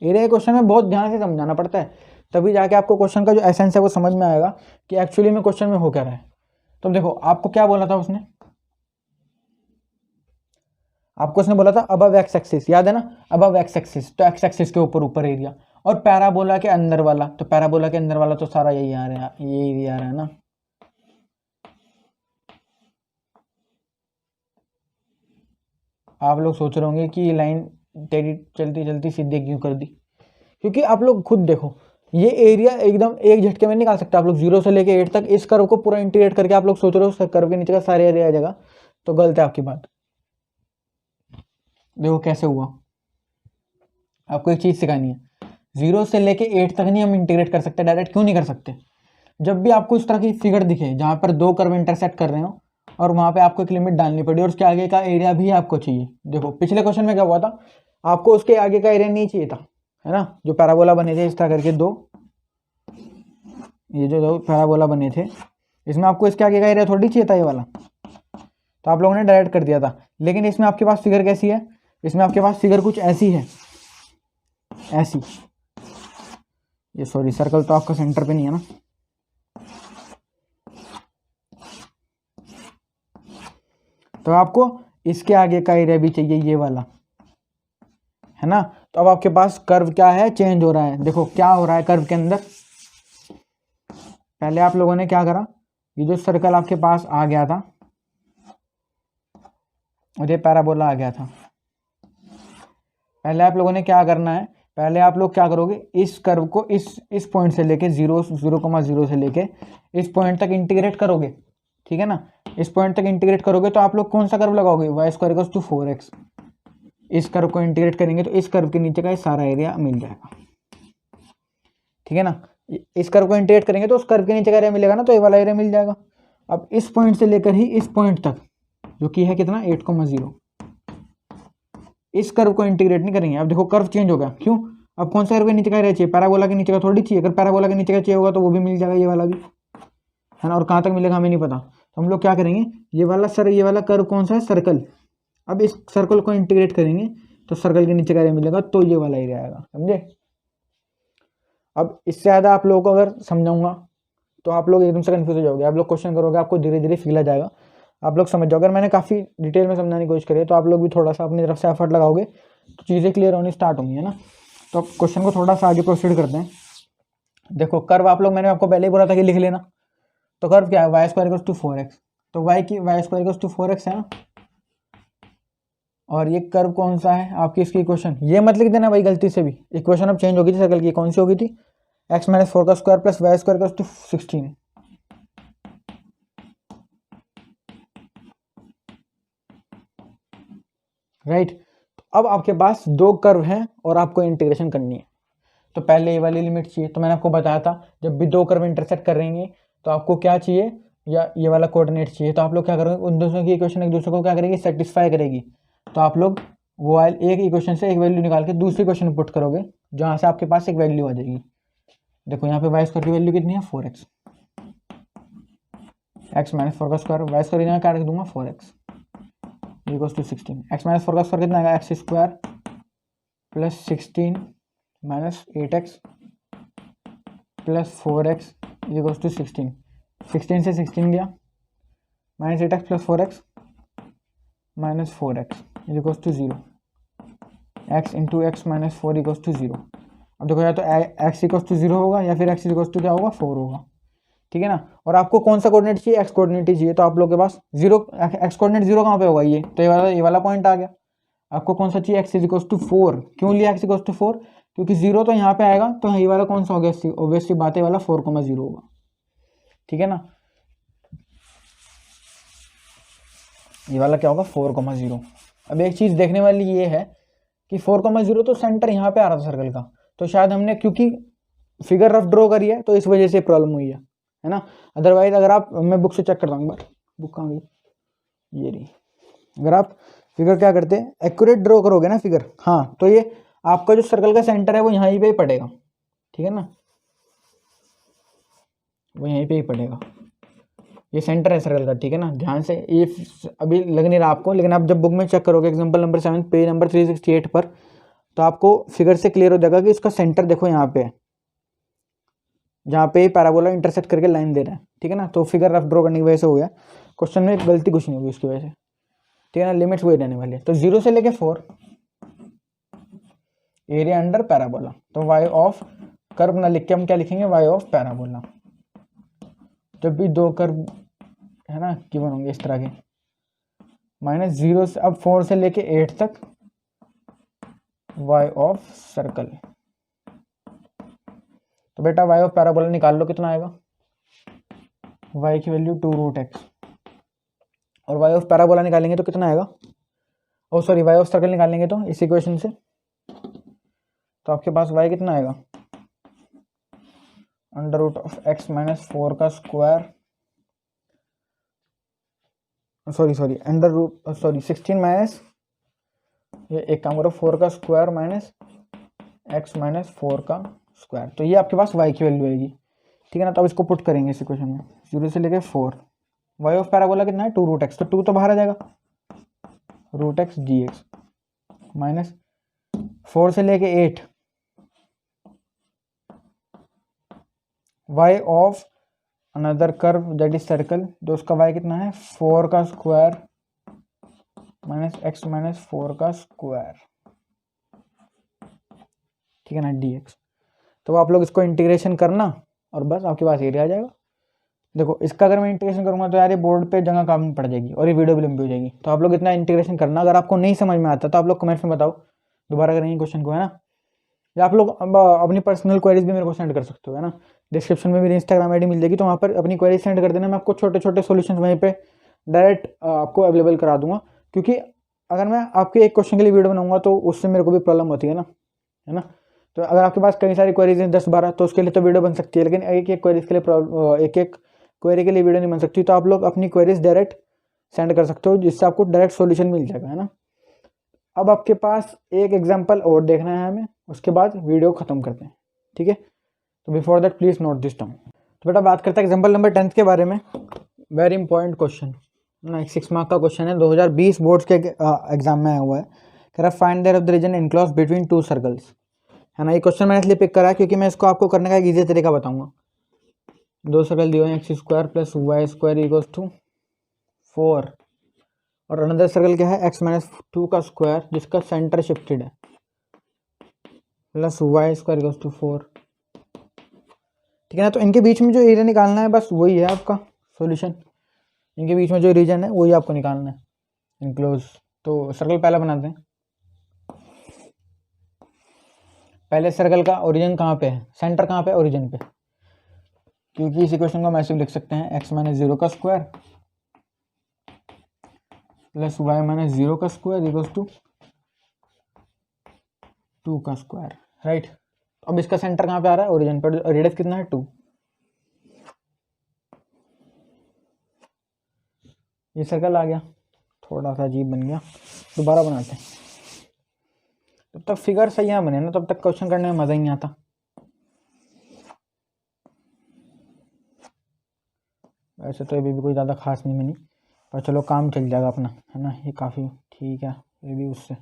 एरिया क्वेश्चन में बहुत ध्यान से समझाना पड़ता है, तभी जाके आपको क्वेश्चन का जो एसेंस है वो समझ में आएगा कि एक्चुअली में क्वेश्चन में हो क्या रहा है। तो देखो आपको क्या बोला था उसने, आपको उसने बोला था अबव एक्स एक्सिस, याद है ना, अबव एक्स एक्सिस, तो एक्स एक्सिस के ऊपर ऊपर एरिया, और पैराबोला के अंदर वाला, तो पैराबोला के अंदर वाला तो सारा यही आ रहा है, ये एरिया आ रहा है ना। आप लोग सोच रहे होंगे कि ये लाइन टेढ़ी चलती चलती सीधे क्यों कर दी, क्योंकि आप लोग खुद देखो ये एरिया एकदम एक झटके में निकाल सकते हैं आप लोग, 0 से लेके 8 तक इस कर्व को पूरा इंटीग्रेट करके आप लोग सोच रहे हो कर्व के नीचे का सारे एरिया आ जाएगा, तो गलत है आपकी बात। देखो कैसे हुआ, आपको एक चीज सिखानी है, 0 से लेके 8 तक नहीं हम इंटीग्रेट कर सकते डायरेक्ट, क्यों नहीं कर सकते। जब भी आपको इस तरह की फिगर दिखे जहां पर 2 कर्व इंटरसेक्ट कर रहे हो और वहां पे आपको एक लिमिट डालनी पड़ी और उसके आगे का एरिया भी आपको चाहिए। देखो पिछले क्वेश्चन में क्या हुआ था, आपको उसके आगे का एरिया नहीं चाहिए था, है ना। जो पैराबोला बने थे इस तरह करके ये जो 2 पैराबोला बने थे, इसमें आपको इसके आगे का एरिया थोड़ी चाहिए था ये वाला, तो आप लोगों ने डायरेक्ट कर दिया था। लेकिन इसमें आपके पास फिगर कैसी है, इसमें आपके पास फिगर कुछ ऐसी है, ऐसी, ये सॉरी सर्कल तो आपका सेंटर पे नहीं है ना, तो आपको इसके आगे का एरिया भी चाहिए ये वाला, है ना। तो अब आपके पास कर्व क्या है, चेंज हो रहा है। देखो क्या हो रहा है कर्व के अंदर, पहले आप लोगों ने क्या करा, ये जो सर्कल आपके पास आ गया था और ये पैराबोला आ गया था, पहले आप लोगों ने क्या करना है, पहले आप लोग क्या करोगे, इस कर्व को इस पॉइंट से लेके 0 से लेके इस पॉइंट तक इंटीग्रेट करोगे, ठीक है ना। इस पॉइंट तक इंटीग्रेट करोगे तो आप लोग कौन सा कर्व लगाओगे, y² = 4x। इस कर्व को इंटीग्रेट करेंगे तो इस कर्व के नीचे का ये सारा एरिया मिल जाएगा, ठीक है ना। इस कर्व को इंटीग्रेट करेंगे तो उस कर्व के नीचे का एरिया मिलेगा ना, तो ये वाला एरिया मिल जाएगा। अब इस पॉइंट से लेकर ही इस पॉइंट तक जो कि है कितना 8,0, इस कर्व को इंटीग्रेट नहीं करेंगे। अब देखो कर्व चेंज हो गया, क्यों, अब कौन सा कर्व के नीचे का एरिया चाहिए, पैराबोला के नीचे का थोड़ी चाहिए। अगर पैराबोला के नीचे का चाहिए होगा तो वो भी मिल जाएगा, ये वाला भी, है ना। और कहाँ तक मिलेगा हमें नहीं पता, तो हम लोग क्या करेंगे, ये वाला कर्व कौन सा है, सर्कल। अब इस सर्कल को इंटीग्रेट करेंगे तो सर्कल के नीचे का एरिया मिलेगा, तो ये वाला एरिया आएगा, समझे। अब इससे ज़्यादा आप लोगों को अगर समझाऊंगा तो आप लोग एकदम से कन्फ्यूज हो जाओगे, आप लोग क्वेश्चन करोगे, आपको धीरे धीरे फील आ जाएगा, आप लोग समझ जाओगे। अगर मैंने काफ़ी डिटेल में समझाने की कोशिश करी है तो आप लोग भी थोड़ा सा अपनी तरफ से एफर्ट लगाओगे तो चीज़ें क्लियर होनी स्टार्ट होंगी, है ना। तो अब क्वेश्चन को थोड़ा सा आगे प्रोसीड करते हैं। देखो कर्व आप लोग, मैंने आपको पहले ही बोला था कि लिख लेना। तो कर्व क्या है, y² = 4x, तो y² = 4x है ना। और ये कर्व कौन सा है आपकी, इसकी इक्वेशन ये मत लिख देना भाई गलती से भी, इक्वेशन अब चेंज होगी थी सर्कल की, कौन सी होगी थी, x - 4 + y² = 16, राइट। तो अब आपके पास दो कर्व हैं और आपको इंटीग्रेशन करनी है, तो पहले ये वाली लिमिट चाहिए। तो मैंने आपको बताया था जब भी दो कर्व इंटरसेक्ट कर रही हैं तो आपको क्या चाहिए, या ये वाला कोऑर्डिनेट चाहिए। तो आप लोग क्या करोगे, उन दोनों की इक्वेशन एक दूसरे को क्या करेगी, सेटिस्फाई करेगी। तो आप लोग वो एक इक्वेशन से एक वैल्यू निकाल के दूसरी इक्वेशन में पुट करोगे, जहाँ से आपके पास एक वैल्यू आ जाएगी। देखो यहाँ पे y² की वैल्यू कितनी है, 4x, x - 4 का स्क्वायर, y² क्या रख दूंगा 4x = 16, x - 4 का स्क्वायर कितना आएगा, x² + 16 - 8x + 4x = 16, 16 से 16 गया, -8x + 4x - 4x = 0, x × x - 4 = 0। अब देखो या तो x = 0 होगा या फिर x = क्या होगा, 4 होगा, ठीक है ना। और आपको कौन सा कोऑर्डिनेट चाहिए, x कोऑर्डिनेट ही चाहिए। तो आप लोग के पास x कोऑर्डिनेट 0 कहाँ पे होगा, ये तो ये वाला पॉइंट आ गया। आपको कौन सा चाहिए, x = 4, क्यों लिया x = 4, क्योंकि 0 तो यहाँ पे आएगा, तो ये वाला कौन सा हो गया, ऑब्वियसली बात है वाला 4,0 होगा, ठीक है ना। ये वाला क्या होगा, 4,0। अब एक चीज़ देखने वाली ये है कि 4,0 तो सेंटर यहाँ पे आ रहा था सर्कल का, तो शायद हमने क्योंकि फिगर रफ ड्रॉ करी है तो इस वजह से प्रॉब्लम हुई है ना। अदरवाइज अगर आप, मैं बुक से चेक करता हूँ, बुक कहाँ गई, ये रही। अगर आप फिगर क्या करते हैं, एक्यूरेट ड्रॉ करोगे ना फिगर, हाँ, तो ये आपका जो सर्कल का सेंटर है वो यहीं पे ही पड़ेगा, ठीक है ना, वो यहीं पे ही पड़ेगा, ये सेंटर है सर्कल का, ठीक है ना। ध्यान से, ये अभी लग नहीं रहा आपको, लेकिन आप जब बुक में चेक करोगे एग्जांपल नंबर 7 पेज नंबर 368 पर, तो आपको फिगर से क्लियर हो जाएगा कि इसका सेंटर देखो यहाँ पे है, जहाँ पे पैराबोला इंटरसेक्ट करके लाइन दे रहा है, ठीक है ना। तो फिगर रफ ड्रॉ करने की वजह से हो गया, क्वेश्चन में गलती कुछ नहीं होगी उसकी वजह से, ठीक है ना। लिमिट्स वही रहने वाली है। तो 0 से लेके 4 एरिया अंडर पैराबोला, तो y ऑफ कर्व ना लिख के हम क्या लिखेंगे, y ऑफ पैराबोला। जब भी दो कर्व है ना गिवन होंगे इस तरह के, -0 से, अब 4 से लेके 8 तक y ऑफ सर्कल, तो बेटा y ऑफ पैराबोला निकाल लो, कितना आएगा, y की वैल्यू 2√x, और y ऑफ पैराबोला निकालेंगे तो कितना आएगा, ओ सॉरी y ऑफ सर्कल निकालेंगे तो इस इक्वेशन से, तो आपके पास y कितना आएगा, √x - 4 का स्क्वायर, सॉरी 16 माइनस, ये एक काम करो, 4 का स्क्वायर माइनस x - 4 का स्क्वायर, तो ये आपके पास y की वैल्यू आएगी, ठीक है ना। तो अब इसको पुट करेंगे इस इक्वेशन में, 0 से लेके 4, y ऑफ पैराबोला कितना है 2√x, तो 2 तो बाहर आ जाएगा, √x dx माइनस 4 से लेके 8, y of another curve that is circle, जो उसका y कितना है 4 का स्क्वायर माइनस x - 4 का स्क्वायर, ठीक है ना, dx। तो आप लोग इसको इंटीग्रेशन करना और बस आपके पास एरिया आ जाएगा। देखो इसका अगर मैं इंटीग्रेशन करूंगा तो यार ये बोर्ड पे जगह कम पड़ जाएगी और ये वीडियो भी लंबी हो जाएगी, तो आप लोग इतना इंटीग्रेशन करना। अगर आपको नहीं समझ में आता तो आप लोग कमेंट्स में बताओ, दोबारा करेंगे क्वेश्चन को, है ना। या आप लोग अपनी पर्सनल क्वेरीज भी मेरे को सेंड कर सकते हो, है ना। डिस्क्रिप्शन में मेरी इंस्टाग्राम आईडी मिल जाएगी, तो वहाँ पर अपनी क्वेरीज सेंड कर देना, मैं आपको छोटे छोटे सॉल्यूशंस वहीं पे डायरेक्ट आपको अवेलेबल करा दूंगा। क्योंकि अगर मैं आपके एक क्वेश्चन के लिए वीडियो बनाऊंगा तो उससे मेरे को भी प्रॉब्लम होती है ना। तो अगर आपके पास कई सारी क्वेरीज हैं 10-12, तो उसके लिए तो वीडियो बन सकती है, लेकिन एक एक क्वेरीज के लिए एक क्वेरी के लिए वीडियो नहीं बन सकती। तो आप लोग अपनी क्वेरीज डायरेक्ट सेंड कर सकते हो, जिससे आपको डायरेक्ट सॉल्यूशन मिल जाएगा, है ना। अब आपके पास एक एग्जांपल और देखना है हमें, उसके बाद वीडियो खत्म करते हैं, ठीक है। तो before that please note this down. तो बेटा बात करते हैं एग्जांपल नंबर 10 के बारे में। वेरी इंपॉर्टेंट क्वेश्चन ना, एक 6 मार्क का क्वेश्चन है, 2020 बोर्ड्स के एग्जाम में आया हुआ है। कह रहा find the region enclosed between two circles, है ना। ये क्वेश्चन मैंने इसलिए पिक करा है क्योंकि मैं इसको आपको करने का एक ईजी तरीका बताऊंगा। दो सर्कल दिए हुए हैं, x square plus y square equals to 4, और अनदर सर्कल क्या है, एक्स माइनस 2 का स्क्वायर जिसका सेंटर शिफ्टेड है, plus y square equals to 4, ठीक है ना। तो इनके बीच में जो एरिया निकालना है, बस वही है आपका सॉल्यूशन। इनके बीच में जो रीजन है वही आपको निकालना है, इनक्लोज। तो सर्कल पहला बनाते हैं। पहले सर्कल का ओरिजिन कहाँ पे है, सेंटर कहाँ पे, ओरिजिन पे। क्योंकि इस इक्वेशन को हम ऐसे भी लिख सकते हैं, एक्स माइनस 0 का स्क्वायर प्लस वाई माइनस 0 का स्क्वायर इक्वल्स टू 2 का स्क्वायर, राइट। अब इसका सेंटर कहाँ पे आ रहा है, ओरिजिन पर। रेडियस कितना है, 2। ये सर्कल आ गया, थोड़ा सा अजीब बन गया, दोबारा बनाते हैं। जब तक फिगर सही ना बने ना, तब तक क्वेश्चन करने में मजा ही नहीं आता। वैसे तो ये भी कोई ज़्यादा खास नहीं बनी, पर चलो काम चल जाएगा अपना, है ना। ये काफ़ी ठीक है, ये भी उससे।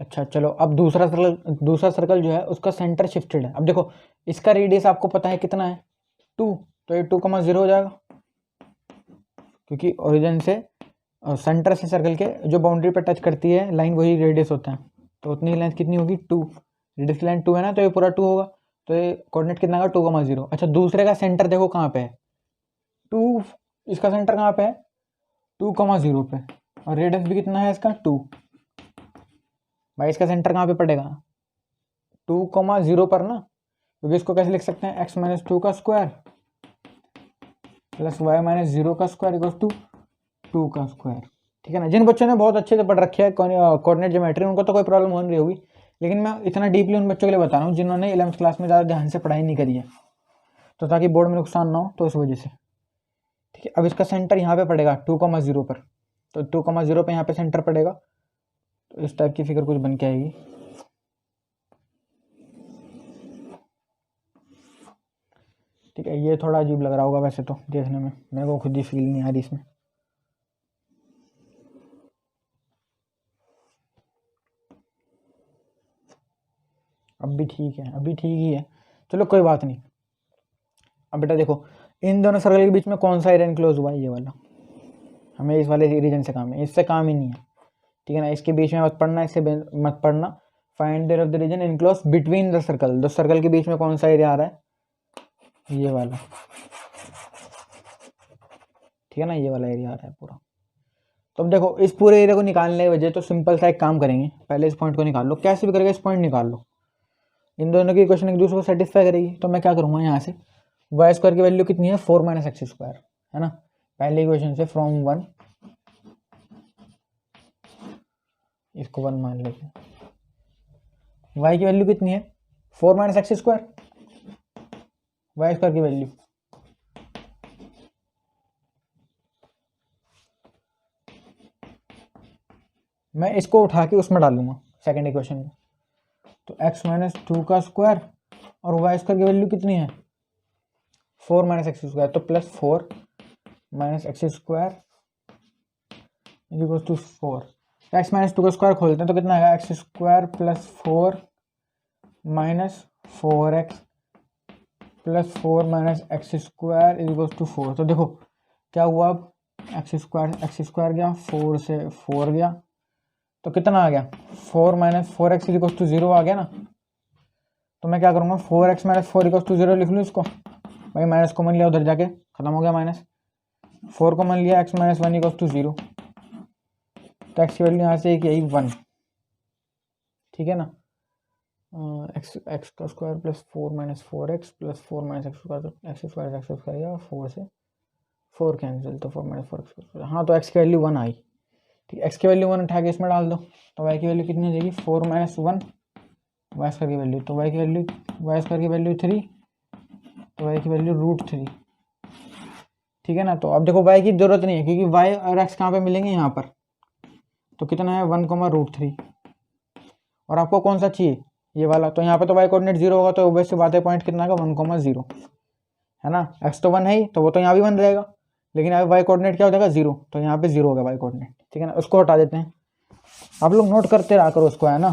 अच्छा चलो, अब दूसरा सर्कल जो है उसका सेंटर शिफ्टेड है। अब देखो इसका रेडियस आपको पता है कितना है, 2, तो ये 2,0 हो जाएगा, क्योंकि ओरिजिन से सेंटर से सर्कल के जो बाउंड्री पर टच करती है लाइन, वही रेडियस होता है। तो उतनी लेंथ कितनी होगी, 2। रेडियस की लाइन 2 है ना, तो ये पूरा 2 होगा। तो ये कोऑर्डिनेट कितना का, 2,0। अच्छा दूसरे का सेंटर देखो कहाँ पे है, 2। इसका सेंटर कहाँ पे है, 2,0 पे, और रेडियस भी कितना है इसका, 2। भाई इसका सेंटर कहाँ पे पड़ेगा, 2,0 पर ना। क्योंकि इसको कैसे लिख सकते हैं, एक्स माइनस 2 का स्क्वायर प्लस वाई माइनस 0 का स्क्वायर इक्वल्स टू 2 का स्क्वायर, ठीक है ना। जिन बच्चों ने बहुत अच्छे से पढ़ रखे है कोऑर्डिनेट ज्योमेट्री, उनको तो कोई प्रॉब्लम हो नहीं होगी, लेकिन मैं इतना डीपली उन बच्चों के लिए बता रहा हूँ जिन्होंने 11th क्लास में ज़्यादा ध्यान से पढ़ाई नहीं करी है, तो ताकि बोर्ड में नुकसान ना हो, तो इस वजह से, ठीक है। अब इसका सेंटर यहाँ पे पड़ेगा 2,0 पर, तो 2,0 पे यहाँ पे सेंटर पड़ेगा, तो इस टाइप की फिगर कुछ बन के आएगी। ठीक है, ये थोड़ा अजीब लग रहा होगा वैसे तो देखने में, मेरे को खुद ही फील नहीं आ रही इसमें। अब भी ठीक है, अभी ठीक ही है, चलो कोई बात नहीं। अब बेटा देखो, इन दोनों सर्कल के बीच में कौन सा एरिया इनक्लोज हुआ है, ये वाला। हमें इस वाले रीजन से काम है, इससे काम ही नहीं है, ठीक है ना। इसके बीच में मत पढ़ना, इससे मत पढ़ना। Find the region enclose between the circle, दो सर्कल के बीच में कौन सा एरिया आ रहा है, ये वाला, ठीक है ना। ये वाला एरिया आ रहा है पूरा। तो अब देखो इस पूरे एरिया को निकालने की वजह, तो सिंपल सा एक काम करेंगे, पहले इस पॉइंट को निकाल लो, कैसे भी करके इस पॉइंट निकाल लो। इन दोनों की इक्वेशन एक दूसरे को सेटिस्फाई करेगी। तो मैं क्या करूँगा, यहाँ से वाई स्क्वायर की वैल्यू कितनी है, 4 माइनस एक्स स्क्वायर, है ना। पहले इक्वेशन से फ्रॉम 1, इसको 1 मान लेते हैं। वाई की वैल्यू कितनी है, 4 minus x square, y square की वैल्यू। मैं इसको उठा के उसमें डालूंगा सेकंड इक्वेशन में, तो एक्स माइनस 2 का स्क्वायर और वाई स्क्वायर की वैल्यू कितनी है, 4 माइनस एक्स स्क्वायर, तो plus 4 minus x square equal to 4। X minus 2 का स्क्वायर खोलते हैं तो कितना आएगा, x square plus 4 minus 4x plus 4 minus x square equal to 4। तो देखो क्या हुआ, अब एक्स स्क्वायर गया, 4 से 4 गया, तो कितना आ गया, 4 माइनस 4x इक्वल टू 0 आ गया ना। तो मैं क्या करूँगा, 4x माइनस 4 इक्वल टू 0 लिख लूँ इसको। भाई माइनस कॉमन लिया उधर जाके, खत्म हो गया माइनस, 4 कॉमन लिया, x माइनस 1 इक्वल टू 0, तो x की वैल्यू यहाँ से एक यही 1, ठीक है ना। एक्स का square plus 4 minus 4x plus 4 minus x square, x square या 4 से 4 कैंसिल, तो 4 माइनस 4 हाँ, तो x की वैल्यू 1 आई। ठीक, x की वैल्यू 1 उठा के इसमें डाल दो, तो y की वैल्यू कितनी हो जाएगी 4 माइनस 1 वाई स्क्वायर की वैल्यू, तो y की वैल्यू वाई स्क्वायर की वैल्यू 3, तो y की वैल्यू √3। ठीक है ना, तो अब देखो y की जरूरत नहीं है क्योंकि y और x कहाँ पे मिलेंगे, यहाँ पर, तो कितना है 1, √3। और आपको कौन सा चाहिए, ये वाला, तो यहाँ पे तो y कोऑर्डिनेट 0 होगा, तो वैसे बात है पॉइंट कितना का 1, 0 है ना, x तो 1 है ही, तो वो तो यहाँ भी 1 रहेगा, लेकिन यहाँ y कोऑर्डिनेट क्या हो जाएगा 0, तो यहाँ पे 0 होगा y कोऑर्डिनेट। ठीक है ना, उसको हटा देते हैं। आप लोग नोट करते रहा करो उसको, है ना,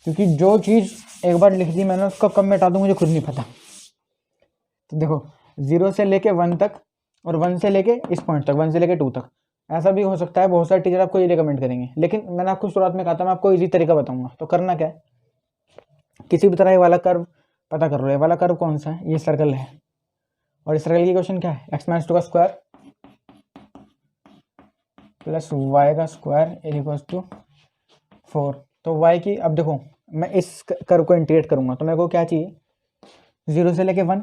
क्योंकि जो चीज़ एक बार लिख दी मैंने उसको कब मिटा दूँ मुझे खुद नहीं पता। तो देखो 0 से लेके 1 तक और 1 से लेके इस पॉइंट तक, 1 से लेके 2 तक, ऐसा भी हो सकता है। बहुत सारे टीचर आपको ये रिकमेंड करेंगे, लेकिन मैंने आपको शुरुआत में कहा था मैं आपको इजी तरीका बताऊंगा। तो करना क्या है, किसी भी तरह ये वाला कर्व पता कर लो, ये वाला कर्व कौन सा है, ये सर्कल है, और इस सर्कल की क्वेश्चन क्या है, x माइनस 2 का स्क्वायर प्लस y का स्क्वायर इक्वल्स टू 4। तो y की, अब देखो मैं इस कर्व को इंटीग्रेट करूंगा, तो मेरे को क्या चाहिए, 0 से लेके 1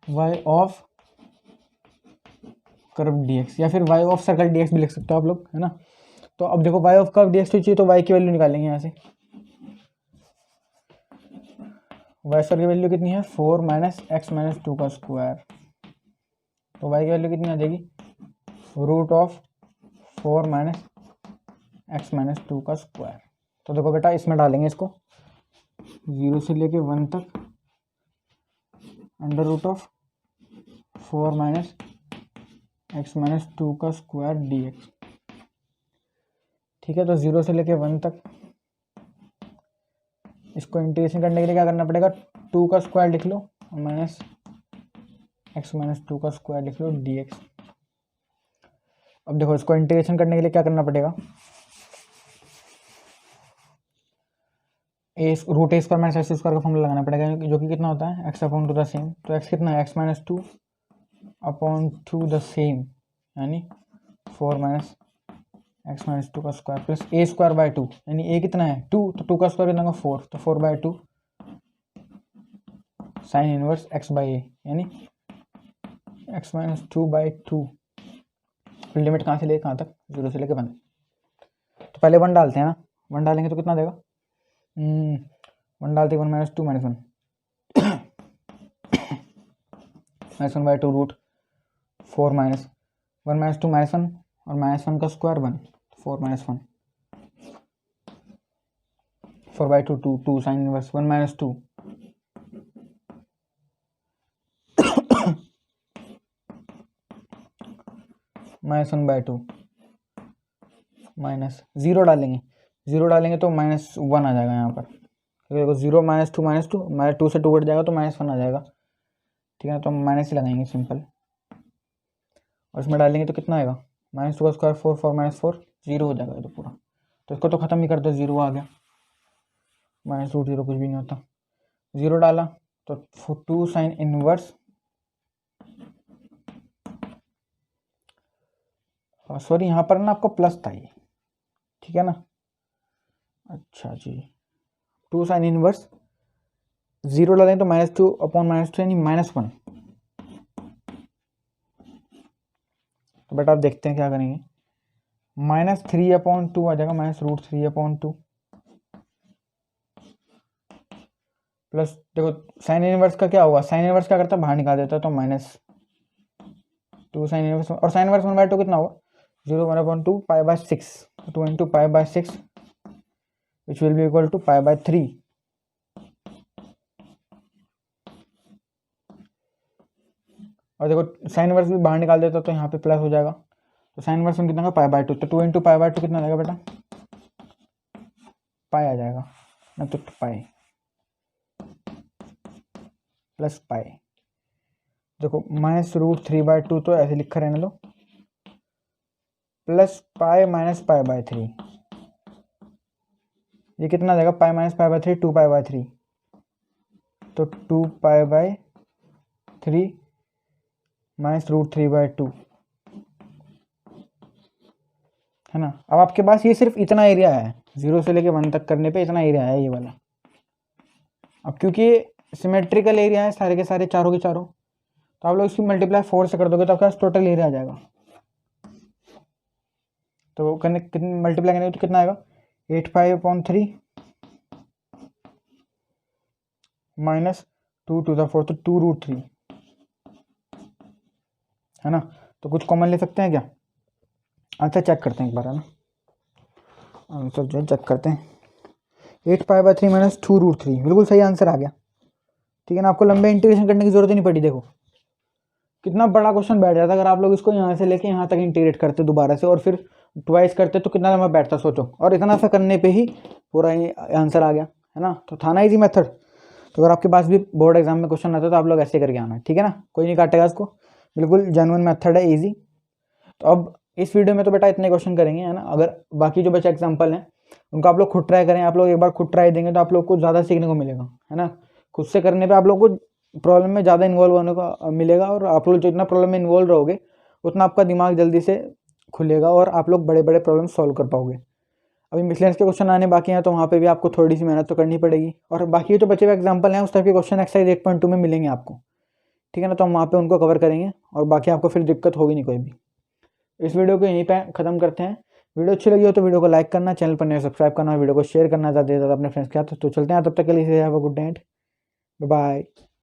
y ऑफ कर्व dx, या फिर y ऑफ सर्कल dx भी लिख सकते हो आप लोग, है ना। तो अब देखो y ऑफ कर्व dx तो चाहिए, तो y की वैल्यू निकालेंगे यहाँ से। y स्क्वायर की वैल्यू कितनी है 4 माइनस एक्स माइनस 2 का स्क्वायर, तो y की वैल्यू कितनी आ जाएगी √4 माइनस एक्स माइनस 2 का स्क्वायर। तो देखो बेटा इसमें डालेंगे इसको, 0 से लेके 1 तक √4 माइनस एक्स माइनस 2 का स्क्वायर dx। ठीक है, तो 0 से लेके 1 तक इसको इंटीग्रेशन करने के लिए क्या करना पड़ेगा, 2 का स्क्वायर लिख लो माइनस एक्स माइनस 2 का स्क्वायर लिख लो dx। अब देखो इसको इंटीग्रेशन करने के लिए क्या करना पड़ेगा, √a² माइनस एक्स स्क्वायर का फॉर्मूला लगाना पड़ेगा, जो कि कितना होता है x upon two the same. तो x कितना है x minus 2 upon two the same, यानी 4 माइनस एक्स माइनस 2 का स्क्वायर प्लस a²/2, यानी a कितना है 2, तो 2 का स्क्वायर कितना होगा 4, तो 4/2 साइन इनवर्स x/a, यानी x माइनस 2/2। लिमिट कहाँ से लेके कहाँ तक, 0 से लेके 1। तो पहले 1 डालते हैं ना, 1 डालेंगे तो कितना देगा, 1 डालते 1 minus 2 minus 1 minus 1/2 √4 minus 1 minus 2 minus 1 और माइनस 1 का square 1, 4 minus 1 4/2 2 sine inverse 1 minus 2 minus 1/2 minus 0 डालेंगे, 0 डालेंगे तो माइनस 1 आ जाएगा यहाँ पर, देखो 0 माइनस 2 माइनस 2 2 से 2 कट जाएगा तो माइनस 1 आ जाएगा। ठीक है, तो हम माइनस ही लगाएंगे सिंपल, और इसमें डालेंगे तो कितना आएगा -2 का स्क्वायर 4 4 माइनस 4 0 हो जाएगा ये तो पूरा। तो इसको तो खत्म ही कर दो, 0 आ गया, -√0 कुछ भी नहीं होता। 0 डाला तो 2 साइन इनवर्स, सॉरी यहाँ पर ना आपको प्लस था ये, ठीक है ना, अच्छा जी, 2 साइन इनवर्स 0 डालें तो -2 अपॉन -2 यानी -1। तो बेटा आप देखते हैं क्या करेंगे, -3/2 आ जाएगा, -√3/2 प्लस, देखो साइन इनवर्स का क्या होगा, साइन इनवर्स क्या करता है बाहर निकाल देता है, तो -2 साइन इनवर्स, और साइन इनवर्स 1/2 कितना होगा 0 1/2 π/6, 2 into π/6 which will be equal to π/3। और देखो साइन इनवर्स भी बाहर निकाल देता तो यहाँ पे प्लस हो जाएगा, तो साइन इनवर्स कितना का π/2, तो 2 into π/2 कितना आएगा बेटा, पाई आ जाएगा ना, तो पाई प्लस पाई। देखो -√3/2 तो ऐसे लिखा रहने लो, प्लस पाई माइनस π/3, ये कितना देगा पाई माइनस π/3 2 π/3, तो 2 π/3 -√3/2 है ना। अब आपके पास ये सिर्फ इतना एरिया है, 0 से लेके 1 तक करने पे इतना एरिया है ये वाला। अब क्योंकि सिमेट्रिकल एरिया है सारे के सारे चारों के चारों, तो आप लोग इसकी मल्टीप्लाई 4 से कर दोगे तो आपके पास टोटल एरिया आ जाएगा। तो करने कितने मल्टीप्लाई करेंगे तो कितना आएगा, 8/5/3 माइनस 2⁴ तो 2√3 है ना। तो कुछ कॉमन ले सकते हैं क्या? आंसर चेक करते हैं एक बार, है ना। आंसर जो है चेक करते हैं, 8/3 माइनस 2√3 बिल्कुल सही आंसर आ गया। ठीक है ना, आपको लंबे इंटीग्रेशन करने की जरूरत ही नहीं पड़ी। देखो कितना बड़ा क्वेश्चन बैठ जाता अगर आप लोग इसको यहाँ से लेके यहाँ तक इंटीग्रेट करते दोबारा से और फिर ट्वाइस करते तो कितना लंबा बैठता सोचो। और इतना सा करने पे ही पूरा ही आंसर आ गया, है ना। तो था ना इजी मेथड। तो अगर आपके पास भी बोर्ड एग्जाम में क्वेश्चन आता है तो आप लोग ऐसे करके आना, ठीक है ना, कोई नहीं काटेगा इसको, बिल्कुल जेन्युइन मेथड है, ईजी। तो अब इस वीडियो में तो बेटा इतने क्वेश्चन करेंगे, है ना। अगर बाकी जो बच्चे एग्जाम्पल हैं उनको आप लोग खुद ट्राई करें, आप लोग एक बार खुद ट्राई देंगे तो आप लोग को ज़्यादा सीखने को मिलेगा, है ना। खुद से करने पे आप लोग को प्रॉब्लम में ज़्यादा इन्वॉल्व होने को मिलेगा, और आप लोग जितना प्रॉब्लम में इन्वॉल्व रहोगे उतना आपका दिमाग जल्दी से खुलेगा और आप लोग बड़े बड़े प्रॉब्लम सॉल्व कर पाओगे। अभी मिसलेनियस के क्वेश्चन आने बाकी हैं तो वहाँ पे भी आपको थोड़ी सी मेहनत तो करनी पड़ेगी, और बाकी जो बचे हुए एग्जाम्पल हैं उस टाइप के क्वेश्चन एक्सरसाइज 8.2 में मिलेंगे आपको, ठीक है ना। तो हम वहाँ पे उनको कवर करेंगे और बाकी आपको फिर दिक्कत होगी नहीं कोई भी। इस वीडियो को यहीं पे ख़त्म करते हैं। वीडियो अच्छी लगी हो तो वीडियो को लाइक करना, चैनल पर नए सब्सक्राइब करना, वीडियो को शेयर करना ज़्यादा से ज़्यादा अपने फ्रेंड्स के साथ। तो चलते हैं तब तक के लिए, have a good night, bye bye.